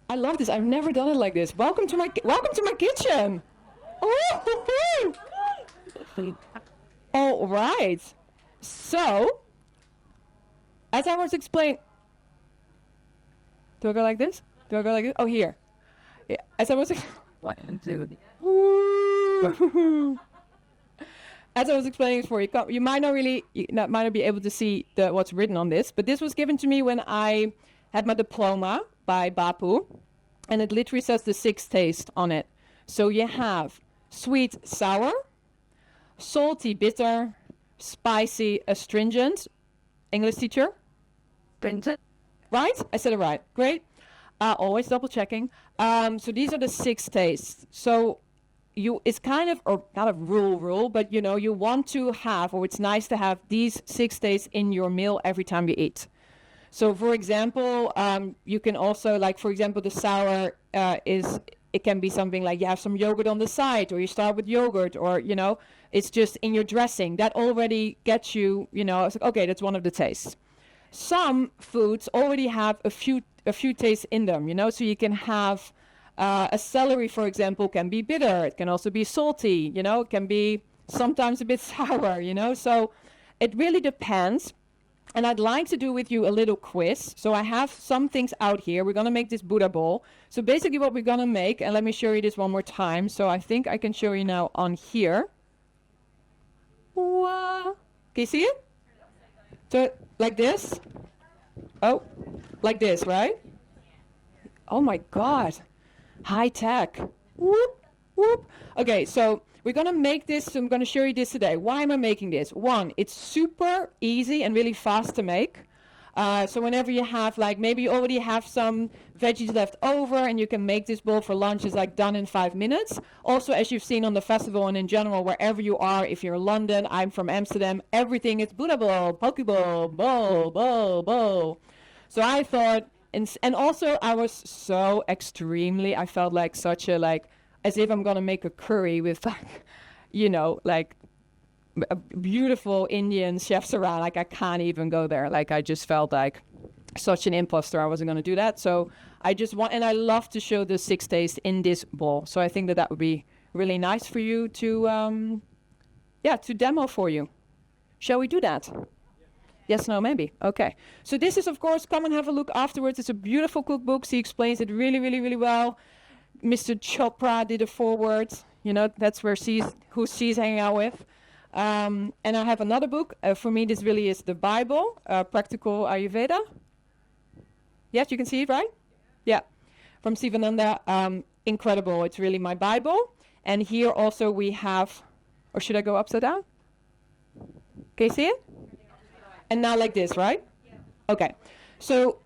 I love this. I've never done it like this. Welcome to my kitchen. Oh, all right. So, as I was explaining, do I go like this? Do I go like this? Oh, here. Yeah. As I was, as I was explaining before, you might not really, might not be able to see what's written on this, but this was given to me when I had my diploma by Bapu, and it literally says the 6 taste on it. So you have sweet, sour, salty, bitter, spicy, astringent. English teacher? Astringent. Right? I said it right. Great. Always double checking. So these are the 6 tastes. So it's kind of, or not a rule, but you want to have, or it's nice to have these 6 tastes in your meal every time you eat. So for example, you can also, like, for example, the sour it can be something like you have some yogurt on the side, or you start with yogurt, or, it's just in your dressing. That already gets you, it's like, okay, that's one of the tastes. Some foods already have a few tastes in them, so you can have a celery, for example, can be bitter. It can also be salty, it can be sometimes a bit sour, so it really depends. And I'd like to do with you a little quiz. So I have some things out here. We're going to make this Buddha bowl. So basically what we're going to make, and let me show you this one more time. So I think I can show you now on here. Can you see it? So like this. Oh, like this, right? Oh my God. High tech. Whoop, whoop. Okay, so we're going to make this. So I'm going to show you this today. Why am I making this? One, it's super easy and really fast to make. So whenever you have, like, maybe you already have some veggies left over and you can make this bowl for lunch, it's like done in 5 minutes. Also, as you've seen on the festival and in general, wherever you are, if you're in London, I'm from Amsterdam, everything is Buddha bowl, poke bowl, bowl. So I thought, and also I was so extremely, I felt like such a, like, as if I'm going to make a curry with, like, a beautiful Indian chefs around. Like, I can't even go there. Like, I just felt like such an imposter. I wasn't going to do that. So I just and I love to show the 6 tastes in this bowl. So I think that would be really nice for you to, to demo for you. Shall we do that? Yes, no, maybe. Okay. So this is, of course, come and have a look afterwards. It's a beautiful cookbook. She explains it really, really, really well. Mr. Chopra did a foreword. That's where who she's hanging out with. And I have another book. For me, this really is the Bible, Practical Ayurveda. Yes, you can see it, right? Yeah. From Sivananda. Incredible. It's really my Bible. And here also we have, or should I go upside down? Can you see it? And now like this, right? Okay. So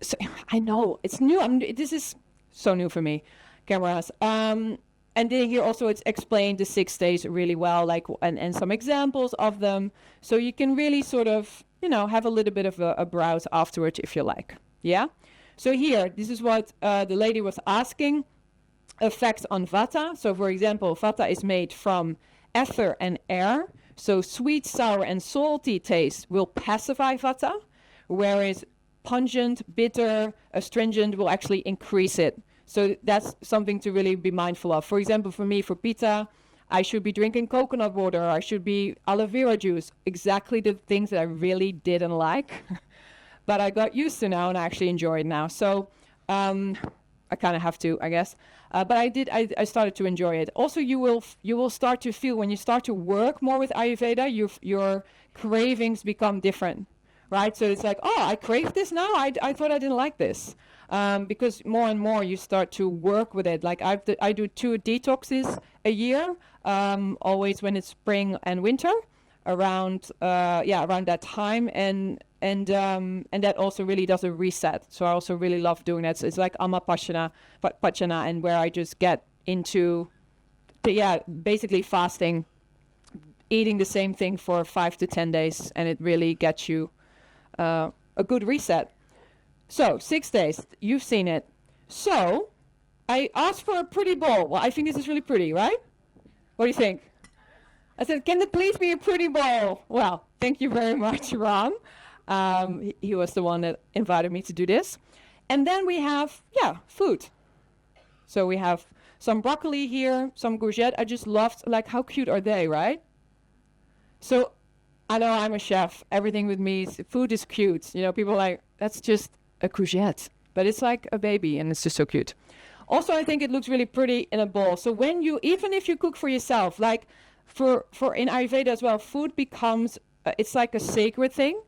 I know, it's new. This is so new for me. Cameras. And then here also it's explained the 6 days really well, like, and some examples of them. So you can really sort of, have a little bit of a browse afterwards if you like. Yeah? So here, this is what the lady was asking. Effects on vata. So for example, vata is made from ether and air. So sweet, sour, and salty taste will pacify vata, whereas pungent, bitter, astringent will actually increase it. So that's something to really be mindful of. For example, for me, for pitta, I should be drinking coconut water. I should be aloe vera juice. Exactly the things that I really didn't like. But I got used to now and I actually enjoy it now. So I kind of have to, I guess. But I started to enjoy it. Also, you will start to feel, when you start to work more with Ayurveda, your cravings become different. Right? So it's like, oh, I crave this now? I thought I didn't like this. Because more and more you start to work with it. Like I do 2 detoxes a year, always when it's spring and winter, around that time, and that also really does a reset. So I also really love doing that. So it's like Pachana, and where I just get into basically fasting, eating the same thing for 5 to 10 days, and it really gets you a good reset. So 6 days, you've seen it. So I asked for a pretty bowl. Well, I think this is really pretty, right? What do you think? I said, can it please be a pretty bowl? Well, thank you very much, Ron. He was the one that invited me to do this. And then we have, food. So we have some broccoli here, some courgette. I just loved, like, how cute are they, right? So I know I'm a chef. Everything with me, food is cute. You know, people are like, that's just a courgette. But it's like a baby, and it's just so cute. Also, I think it looks really pretty in a bowl. So when you, even if you cook for yourself, like for in Ayurveda as well, food becomes, it's like a sacred thing.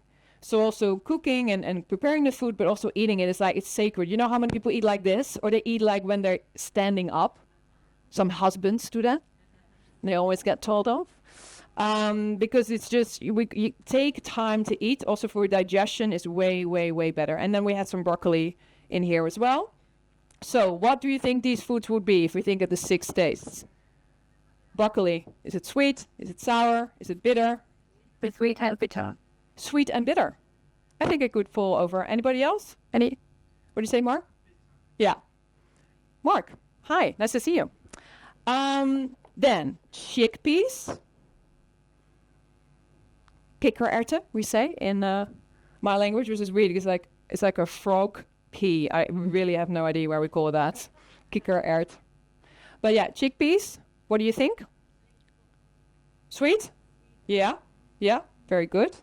So also cooking and preparing the food, but also eating it is like, it's sacred. You know how many people eat like this? Or they eat like when they're standing up. Some husbands do that. They always get told off. Because it's just, you take time to eat. Also for digestion is way, way, way better. And then we had some broccoli in here as well. So what do you think these foods would be if we think of the 6 tastes? Broccoli, is it sweet? Is it sour? Is it bitter? Sweet and bitter. Sweet and bitter. I think it could fall over. Anybody else? What do you say, Mark? Yeah. Mark, hi, nice to see you. Then chickpeas. Kikkererwten, we say in my language, which is weird. It's like a frog pea. I really have no idea where we call that. Kikkererwten. But yeah, chickpeas. What do you think? Sweet? Yeah. Yeah. Very good.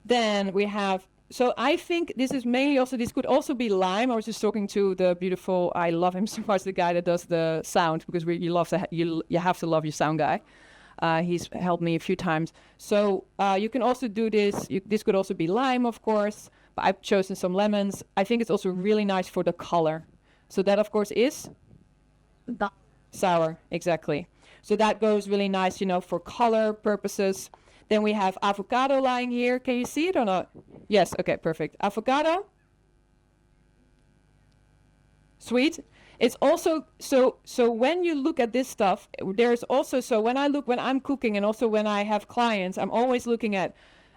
Then we have, so I think this is mainly also, this could also be lime. I was just talking to the beautiful, I love him so much, the guy that does the sound, because you have to love your sound guy. He's helped me a few times. So you can also do this. This could also be lime, of course. But I've chosen some lemons. I think it's also really nice for the color. So that, of course, is sour. Exactly. So that goes really nice, you know, for color purposes. Then we have avocado lying here. Can you see it or not? Yes. Okay, perfect. Avocado. Sweet. It's also, so when you look at this stuff, there's also, so when I'm cooking and also when I have clients, I'm always looking at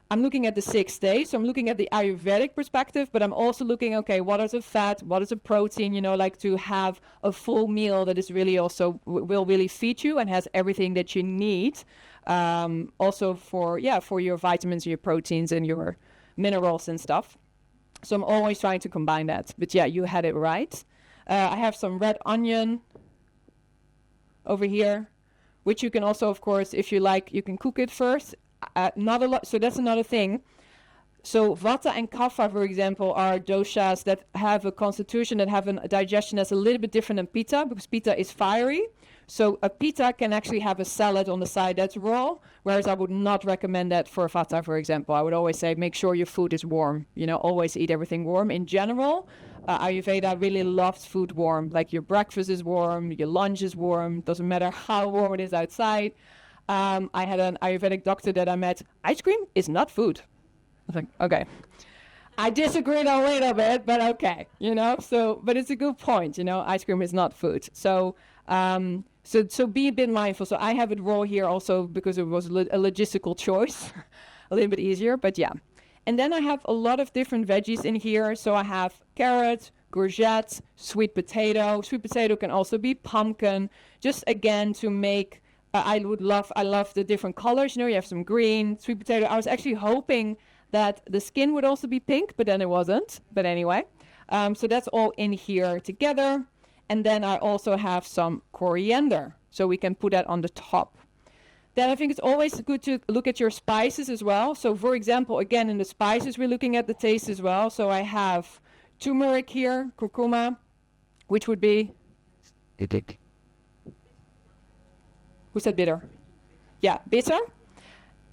the 6 days. So I'm looking at the Ayurvedic perspective, but I'm also looking, okay, what is the fat? What is the protein? You know, like to have a full meal that is really also, will really feed you and has everything that you need. Also for your vitamins, your proteins and your minerals and stuff. So I'm always trying to combine that. But yeah, you had it right. I have some red onion over here, which you can also, of course, if you like, you can cook it first. Not a lot. So that's another thing. So Vata and Kapha, for example, are doshas that have a constitution, that have a digestion that's a little bit different than Pitta, because Pitta is fiery. So a Pitta can actually have a salad on the side that's raw, whereas I would not recommend that for Vata, for example. I would always say make sure your food is warm. You know, always eat everything warm. In general, Ayurveda really loves food warm. Like your breakfast is warm, your lunch is warm. Doesn't matter how warm it is outside. I had an Ayurvedic doctor that I met. Ice cream is not food. I was like, okay. I disagreed a little bit, but okay, you know. So, but it's a good point, you know. Ice cream is not food. So, so be a bit mindful. So I have it raw here also because it was a logistical choice, a little bit easier. But yeah, and then I have a lot of different veggies in here. So I have carrot, courgette, sweet potato. Sweet potato can also be pumpkin. Just again to make. I love the different colors. You know, you have some green, sweet potato. I was actually hoping that the skin would also be pink, but then it wasn't. But anyway, so that's all in here together. And then I also have some coriander, so we can put that on the top. Then I think it's always good to look at your spices as well. So for example, again, in the spices, we're looking at the taste as well. So I have turmeric here, curcuma, which would be... Who said bitter? Yeah, bitter.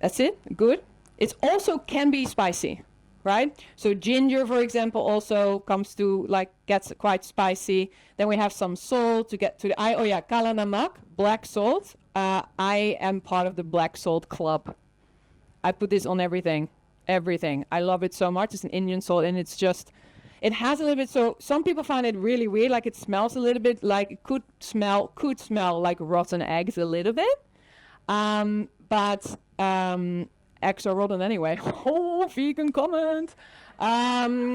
That's it. Good. It also can be spicy, right? So ginger, for example, also gets quite spicy. Then we have some salt to get to the... kala namak, black salt. I am part of the black salt club. I put this on everything. Everything. I love it so much. It's an Indian salt, and it's just... It has a little bit, so some people find it really weird, like it smells a little bit like it could smell like rotten eggs a little bit. But eggs are rotten anyway. Oh, vegan comment. Yeah,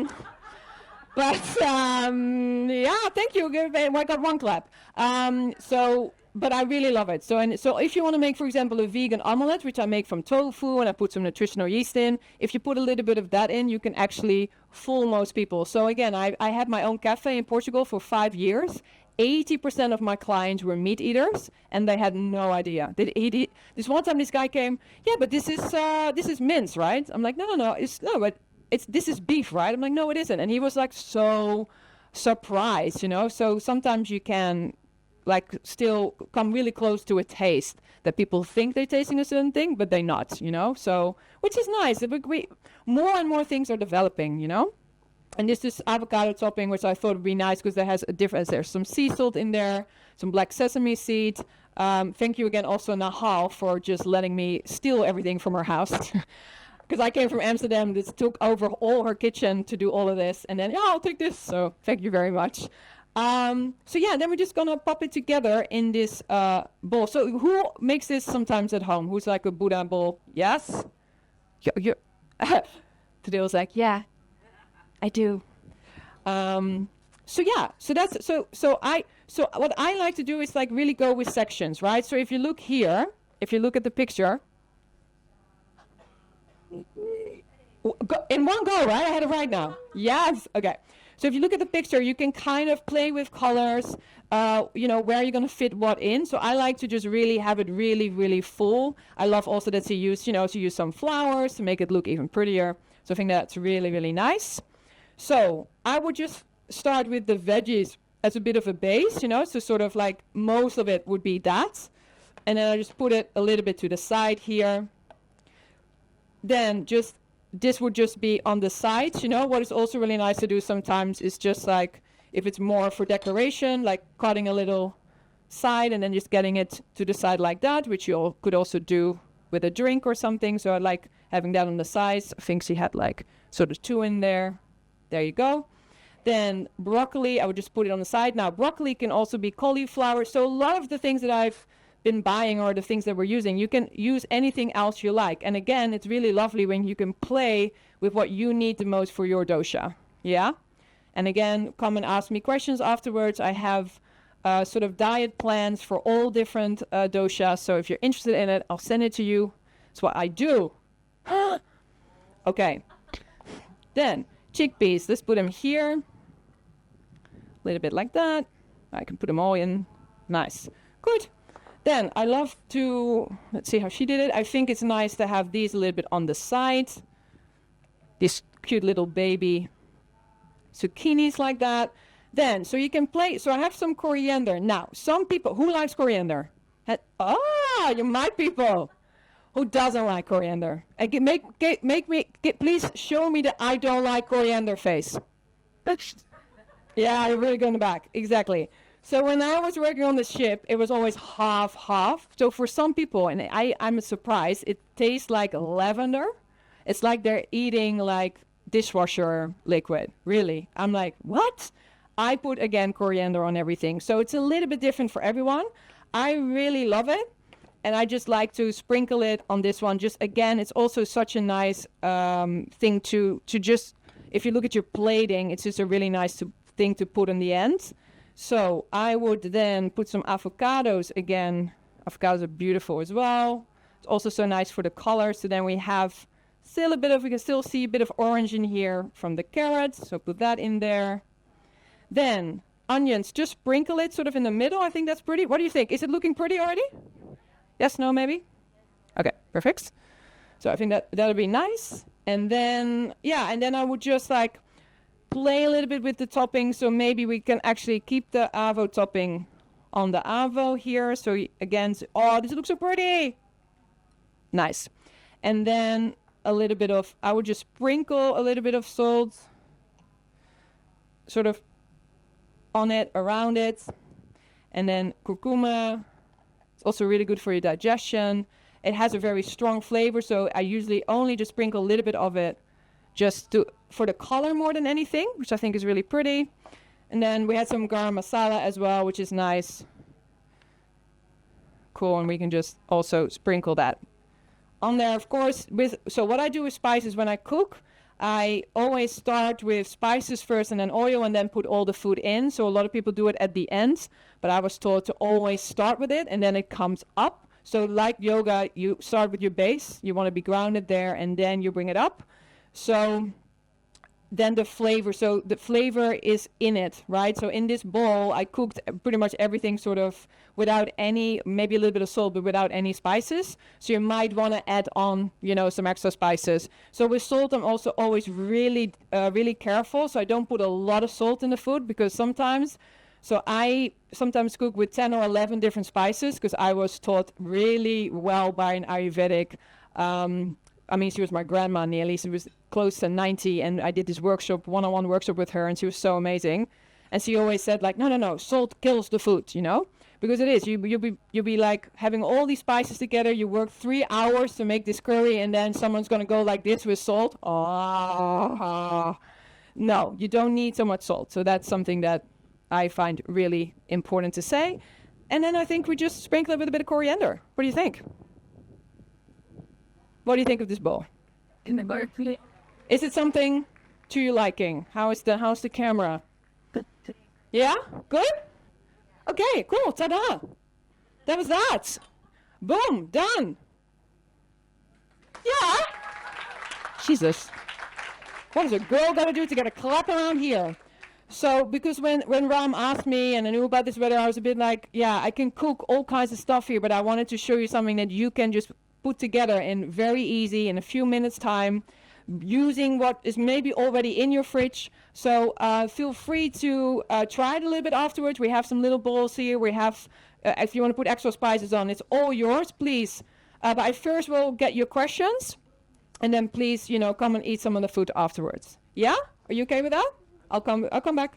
thank you. I got one clap. But I really love it. So if you want to make, for example, a vegan omelette, which I make from tofu and I put some nutritional yeast in, if you put a little bit of that in, you can actually fool most people. So again, I had my own cafe in Portugal for 5 years. 80% of my clients were meat eaters, and they had no idea. This one time, this guy came, yeah, but this is mince, right? I'm like, no, this is beef, right? I'm like, no, it isn't. And he was like so surprised, you know. So sometimes you can like still come really close to a taste that people think they're tasting a certain thing, but they're not, you know. So which is nice. More and more things are developing, you know. And this is avocado topping, which I thought would be nice because there has a difference. There's some sea salt in there, some black sesame seed. Thank you again also Nahal for just letting me steal everything from her house. Because I came from Amsterdam, this took over all her kitchen to do all of this. And then, yeah, I'll take this. So thank you very much. So yeah, then we're just going to pop it together in this bowl. So who makes this sometimes at home? Who's like a Buddha bowl? Yes? Today was like, yeah. I do. So yeah, so what I like to do is like really go with sections, right? So if you look here, if you look at the picture, in one go, right? I had it right now. Yes. Okay. So if you look at the picture, you can kind of play with colors, you know, where you're going to fit what in. So I like to just really have it really, really full. I love also that to use some flowers to make it look even prettier. So I think that's really, really nice. So I would just start with the veggies as a bit of a base, you know, so sort of like most of it would be that. And then I just put it a little bit to the side here. Then this would just be on the sides, you know. What is also really nice to do sometimes is just like, if it's more for decoration, like cutting a little side and then just getting it to the side like that, which you could also do with a drink or something. So I like having that on the sides. I think she had like sort of 2 in there. There you go. Then broccoli, I would just put it on the side. Now, broccoli can also be cauliflower. So a lot of the things that I've been buying or the things that we're using, you can use anything else you like. And again, it's really lovely when you can play with what you need the most for your dosha. Yeah? And again, come and ask me questions afterwards. I have sort of diet plans for all different doshas. So if you're interested in it, I'll send it to you. That's what I do. Okay. Then chickpeas, let's put them here. A little bit like that. I can put them all in. Nice. Good. Then I love to, let's see how she did it. I think it's nice to have these a little bit on the side. This cute little baby zucchinis like that. Then, so you can play, so I have some coriander. Now, some people, who likes coriander? You my people. Who doesn't like coriander? Please show me that I don't like coriander face. Yeah, you're really going back. Exactly. So when I was working on the ship, it was always half. So for some people, and I'm surprised, it tastes like lavender. It's like they're eating like dishwasher liquid. Really. I'm like, what? I put, again, coriander on everything. So it's a little bit different for everyone. I really love it. And I just like to sprinkle it on this one. Just again, it's also such a nice thing to just, if you look at your plating, it's just a really nice thing to put on the end. So I would then put some avocados again. Avocados are beautiful as well. It's also so nice for the color. So then we have still we can still see a bit of orange in here from the carrots. So put that in there. Then onions, just sprinkle it sort of in the middle. I think that's pretty. What do you think? Is it looking pretty already? Yes, no, maybe? Okay, perfect. So I think that'll be nice. And then, yeah, and then I would just like play a little bit with the topping. So maybe we can actually keep the avo topping on the avo here. So again, oh, this looks so pretty. Nice. And then a little bit of, I would just sprinkle a little bit of salt sort of on it, around it. And then curcuma. It's also really good for your digestion. It has a very strong flavor, so I usually only just sprinkle a little bit of it just for the color more than anything, which I think is really pretty. And then we had some garam masala as well, which is nice. Cool, and we can just also sprinkle that on there, of course. So what I do with spices when I cook, I always start with spices first and then oil and then put all the food in. So a lot of people do it at the end, but I was told to always start with it and then it comes up. So like yoga, you start with your base. You want to be grounded there and then you bring it up. So then the flavor. So the flavor is in it, right? So in this bowl, I cooked pretty much everything sort of without any, maybe a little bit of salt, but without any spices. So you might want to add on, some extra spices. So with salt, I'm also always really, really careful. So I don't put a lot of salt in the food because I sometimes cook with 10 or 11 different spices because I was taught really well by an Ayurvedic. She was my grandma nearly. She was close to 90, and I did this one-on-one workshop with her, and she was so amazing. And she always said, like, no, salt kills the food, because it is. You'll be like having all these spices together. You work 3 hours to make this curry, and then someone's gonna go like this with salt. No, you don't need so much salt. So that's something that I find really important to say. And then I think we just sprinkle it with a bit of coriander. What do you think? What do you think of this bowl? In the birthday. Is it something to your liking? How's the camera? Yeah? Good? Okay, cool. Ta-da. That was that. Boom. Done. Yeah. Jesus. What is a girl got to do to get a clap around here? So, because when Ram asked me and I knew about this weather, I was a bit like, yeah, I can cook all kinds of stuff here, but I wanted to show you something that you can just put together in very easy, in a few minutes time, using what is maybe already in your fridge. So feel free to try it a little bit afterwards. We have some little bowls here. We have, if you want to put extra spices on, it's all yours, please. But I first will get your questions, and then please, come and eat some of the food afterwards. Yeah? Are you okay with that? I'll come back.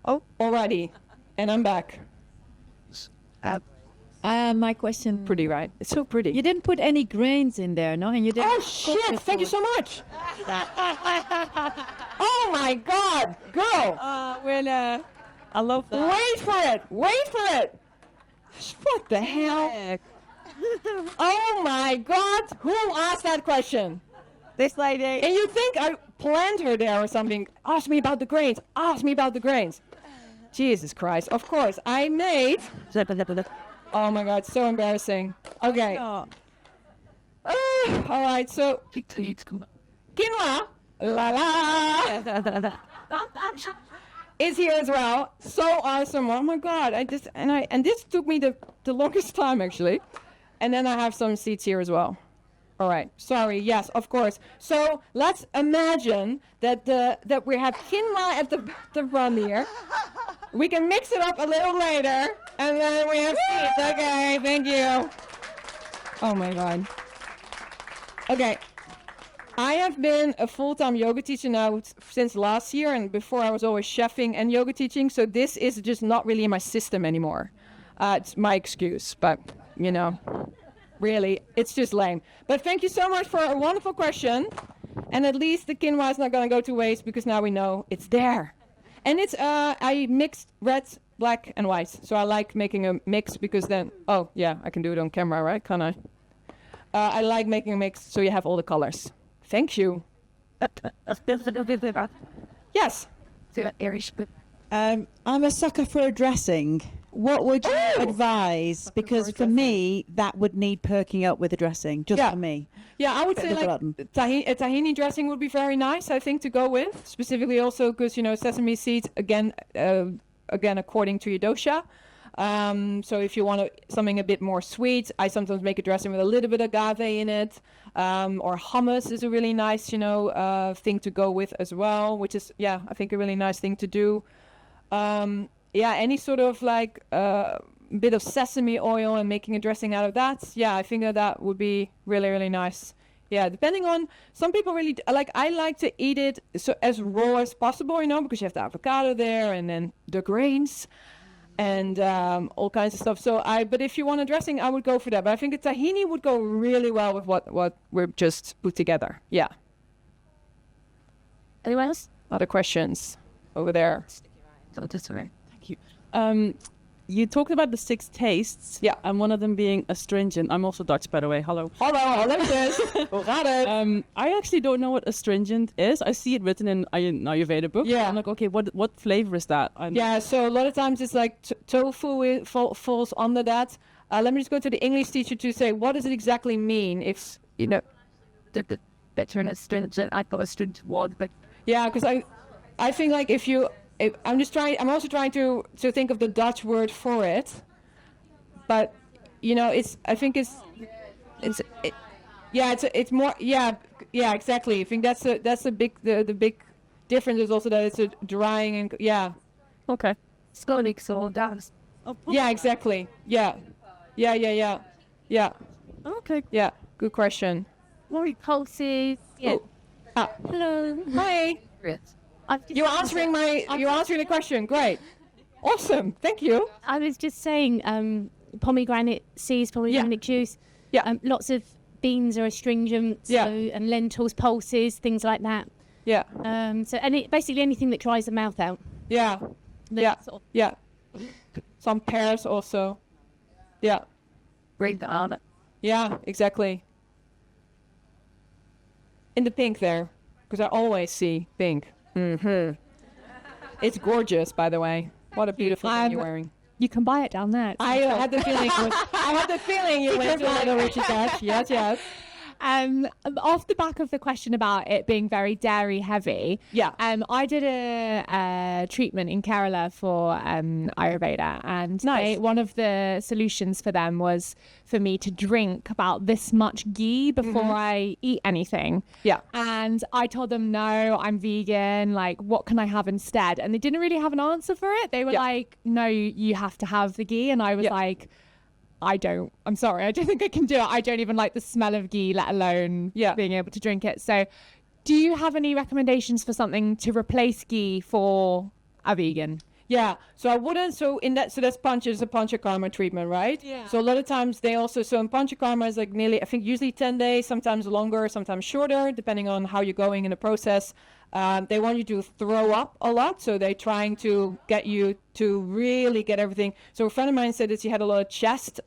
Oh, alrighty. And I'm back. My question. Pretty, right? It's so pretty. You didn't put any grains in there, no? And you didn't. Oh shit! Thank you so much. Oh my God, girl! I love that. Wait for it. What the hell? Oh my God! Who asked that question? This lady. And you think I planned her there or something? Ask me about the grains. Jesus Christ! Of course, I made. Oh my God, so embarrassing. Okay. Oh. All right, so quinoa, la la, is here as well. So awesome. Oh my God, and this took me the longest time actually. And then I have some seeds here as well. All right, sorry, yes, of course. So let's imagine that we have quinoa at the front here. We can mix it up a little later, and then we have seeds. Okay, thank you. Oh my God. Okay, I have been a full-time yoga teacher now since last year, and before I was always chefing and yoga teaching, so this is just not really in my system anymore. It's my excuse, but, really, it's just lame. But thank you so much for a wonderful question, and at least the quinoa is not going to go to waste, because now we know it's there. And it's, I mixed red, black, and white. So I like making a mix because then, oh yeah, I can do it on camera, right? Can I? I like making a mix so you have all the colors. Thank you. Yes. I'm a sucker for a dressing. What would you advise? Because for me, that would need perking up with a dressing, just for me. Yeah, I would say like a tahini dressing would be very nice, I think, to go with. Specifically also because, sesame seeds, again, according to your dosha. So if you want something a bit more sweet, I sometimes make a dressing with a little bit of agave in it. Or hummus is a really nice, thing to go with as well, which is, I think a really nice thing to do. Any sort of like bit of sesame oil and making a dressing out of that. Yeah, I think that would be really, really nice. Yeah, depending on, some people really, I like to eat it so as raw as possible, because you have the avocado there and then the grains and all kinds of stuff. But if you want a dressing, I would go for that. But I think a tahini would go really well with what we've just put together. Yeah. Anyone else? Other questions over there? So this way. Thank you. You talked about the 6 tastes. Yeah. And one of them being astringent. I'm also Dutch, by the way. Hello. Hallo, sis. Hoe gaat het? I actually don't know what astringent is. I see it written in an Ayurveda book. Yeah. I'm like, okay, what flavor is that? Yeah, so a lot of times it's like tofu falls under that. Let me just go to the English teacher to say, what does it exactly mean? If, better and astringent. I thought astringent was, but Yeah, because I think like if I'm also trying to think of the Dutch word for it, but it's more exactly. I think that's the big difference is also that it's a drying and Okay. Sconic so does. exactly yeah. Okay. Yeah, good question. More pulses. Yeah. Ooh. Ah, Hello. hi. I've just- You're answering the question. Great. Awesome. Thank you. I was just saying, pomegranate seeds, pomegranate juice. Yeah. Lots of beans are astringent, Yeah. and lentils, pulses, things like that. Yeah. So basically anything that dries the mouth out. Yeah. that Yeah. sort of- Yeah. Some pears also. Yeah. Bring the other. Yeah, exactly. In the pink there, because I always see pink. It's gorgeous, by the way. What a beautiful thing you're wearing. You can buy it down there. I had the feeling. I had the feeling you went to Little Richie Dash. Yes, yes. Off the back of the question about it being very dairy heavy, Yeah. I did a treatment in Kerala for Ayurveda, and Nice. one of the solutions for them was for me to drink about this much ghee before I eat anything. Yeah. And I told them, no, I'm vegan. Like, what can I have instead? And they didn't really have an answer for it. They were Yeah. like, no, you have to have the ghee. And I was Yeah. like, I'm sorry, I don't think I can do it. I don't even like the smell of ghee, let alone being able to drink it. So do you have any recommendations for something to replace ghee for a vegan? Yeah, so I wouldn't. So that's it's a panchakarma treatment, right? Yeah. So a lot of times they also in panchakarma is like nearly, I think usually 10 days, sometimes longer, sometimes shorter, depending on how you're going in the process. They want you to throw up a lot, so they're trying to get you to really get everything. So a friend of mine said that she had a lot of chest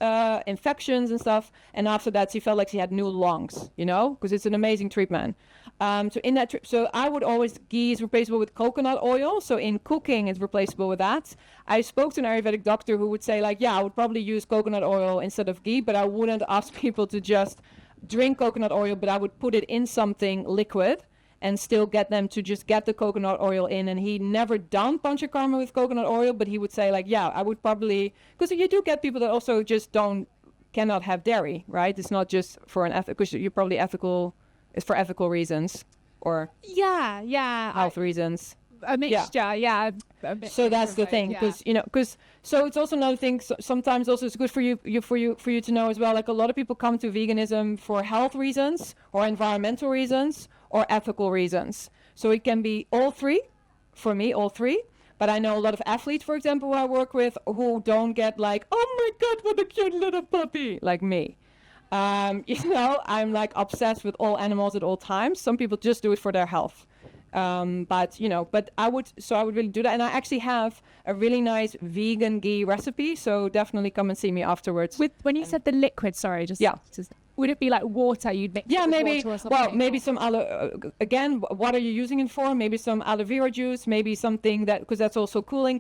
infections and stuff, and after that she felt like she had new lungs, because it's an amazing treatment. So I would always, ghee is replaceable with coconut oil. So in cooking, it's replaceable with that. I spoke to an Ayurvedic doctor who would say I would probably use coconut oil instead of ghee, but I wouldn't ask people to just drink coconut oil, but I would put it in something liquid and still get them to just get the coconut oil in. And he never done panchakarma with coconut oil, but he would say I would probably, because you do get people that also just cannot have dairy, right? It's not just for because you're probably ethical. It's for ethical reasons or Yeah. health reasons. A mixture, yeah. So that's the thing, because so it's also another thing. So sometimes also it's good for you to know as well. Like a lot of people come to veganism for health reasons or environmental reasons or ethical reasons. So it can be all three. For me, all three. But I know a lot of athletes, for example, who I work with, who don't get like, oh my God, what a cute little puppy, like me. I'm like obsessed with all animals at all times. Some people just do it for their health. But I would really do that. And I actually have a really nice vegan ghee recipe. So definitely come and see me afterwards. When you said the liquid, sorry, would it be like water you'd mix? Yeah, with maybe. water or something? Well, maybe some again, what are you using it for? Maybe some aloe vera juice. Maybe something because that's also cooling.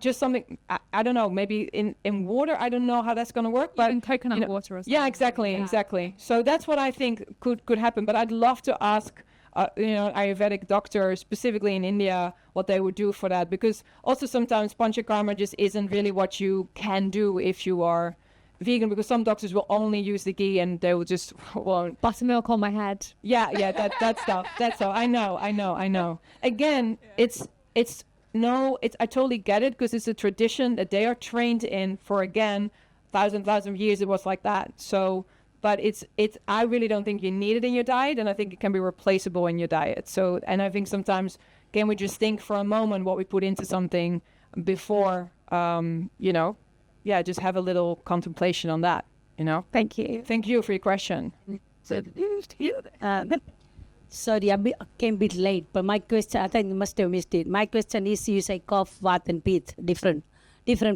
Just something. I don't know. Maybe in water. I don't know how that's gonna work. But even coconut water or something. yeah, exactly. So that's what I think could happen. But I'd love to ask. Ayurvedic doctor specifically in India what they would do for that, because also sometimes panchakarma just isn't really what you can do if you are vegan, because some doctors will only use the ghee and they will just Buttermilk on my head. that stuff. That's all. I know. Again, I totally get it, because it's a tradition that they are trained in for, again, thousands of years. It was like that. So but I really don't think you need it in your diet, and I think it can be replaceable in your diet. So, and I think sometimes, can we just think for a moment what we put into something before, just have a little contemplation on that, Thank you. Thank you for your question. Sorry, I came a bit late, but my question, I think you must have missed it. My question is, you say cough, Vata and Pitta, different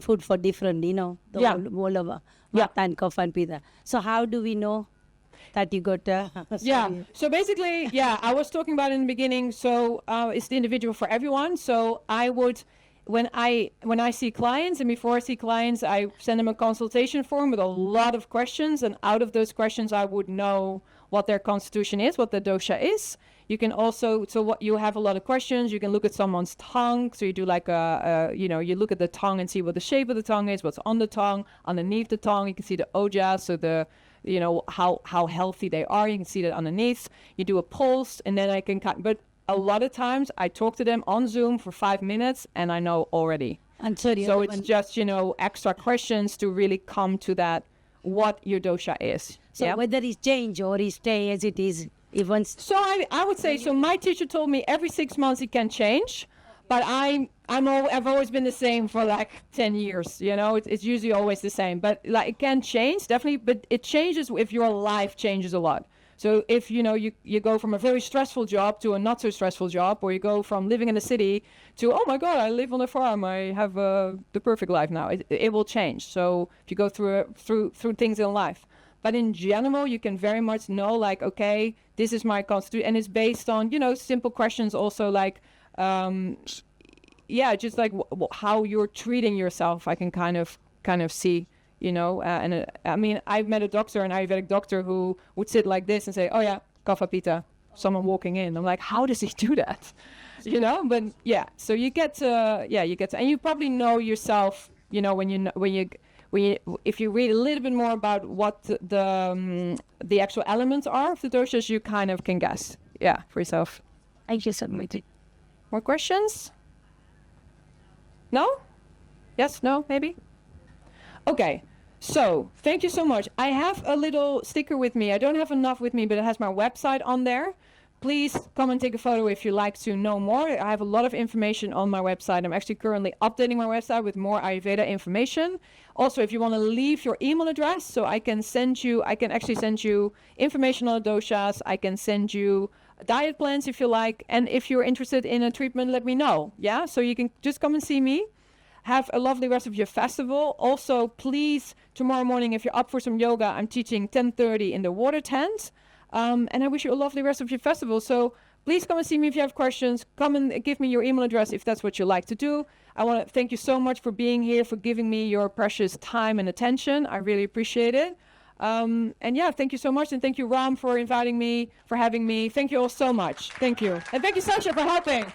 food for different, all over Vata and cough and Pitta. So how do we know that you got sorry. So basically, I was talking about in the beginning, so it's the individual for everyone. So I would, when I see clients, and before I see clients, I send them a consultation form with a lot of questions, and out of those questions I would know what their constitution is, what the dosha is. You can also, so what you have a lot of questions, you can look at someone's tongue. So you do like you look at the tongue and see what the shape of the tongue is, what's on the tongue, underneath the tongue. You can see the ojas, so the, how healthy they are. You can see that underneath. You do a pulse, and then I can cut. But a lot of times I talk to them on Zoom for 5 minutes, and I know already. And sorry, So it's just, extra questions to really come to that, what your dosha is. so yeah? whether it's change or it stay as it is, even So I would say, so my teacher told me every 6 months it can change, but I've always been the same for like 10 years, it's usually always the same, but like it can change definitely, but it changes if your life changes a lot. So if, you go from a very stressful job to a not so stressful job, or you go from living in the city to, oh my God, I live on a farm, I have the perfect life now, it will change. So if you go through things in life. But in general, you can very much know, like, okay, this is my constitution, and it's based on, simple questions also, like, just like how you're treating yourself. I can kind of see, I mean, I've met a doctor, an Ayurvedic doctor, who would sit like this and say, oh yeah, kapha pitta, someone walking in. I'm like, how does he do that? But yeah, so you get to, and you probably know yourself, if you read a little bit more about what the actual elements are of the doshas, you kind of can guess, for yourself. I just admitted. More questions? No? Yes? No? Maybe? Okay. So thank you so much. I have a little sticker with me. I don't have enough with me, but it has my website on there. Please come and take a photo if you like to know more. I have a lot of information on my website. I'm actually currently updating my website with more Ayurveda information. Also, if you want to leave your email address, so I can actually send you information on the doshas. I can send you diet plans if you like. And if you're interested in a treatment, let me know. Yeah, so you can just come and see me. Have a lovely rest of your festival. Also, please, tomorrow morning, if you're up for some yoga, I'm teaching 10:30 in the water tent. And I wish you a lovely rest of your festival. So please come and see me if you have questions. Come and give me your email address if that's what you like to do. I want to thank you so much for being here, for giving me your precious time and attention. I really appreciate it. Thank you so much. And thank you, Ram, for inviting me, for having me. Thank you all so much. Thank you. And thank you, Sasha, for helping.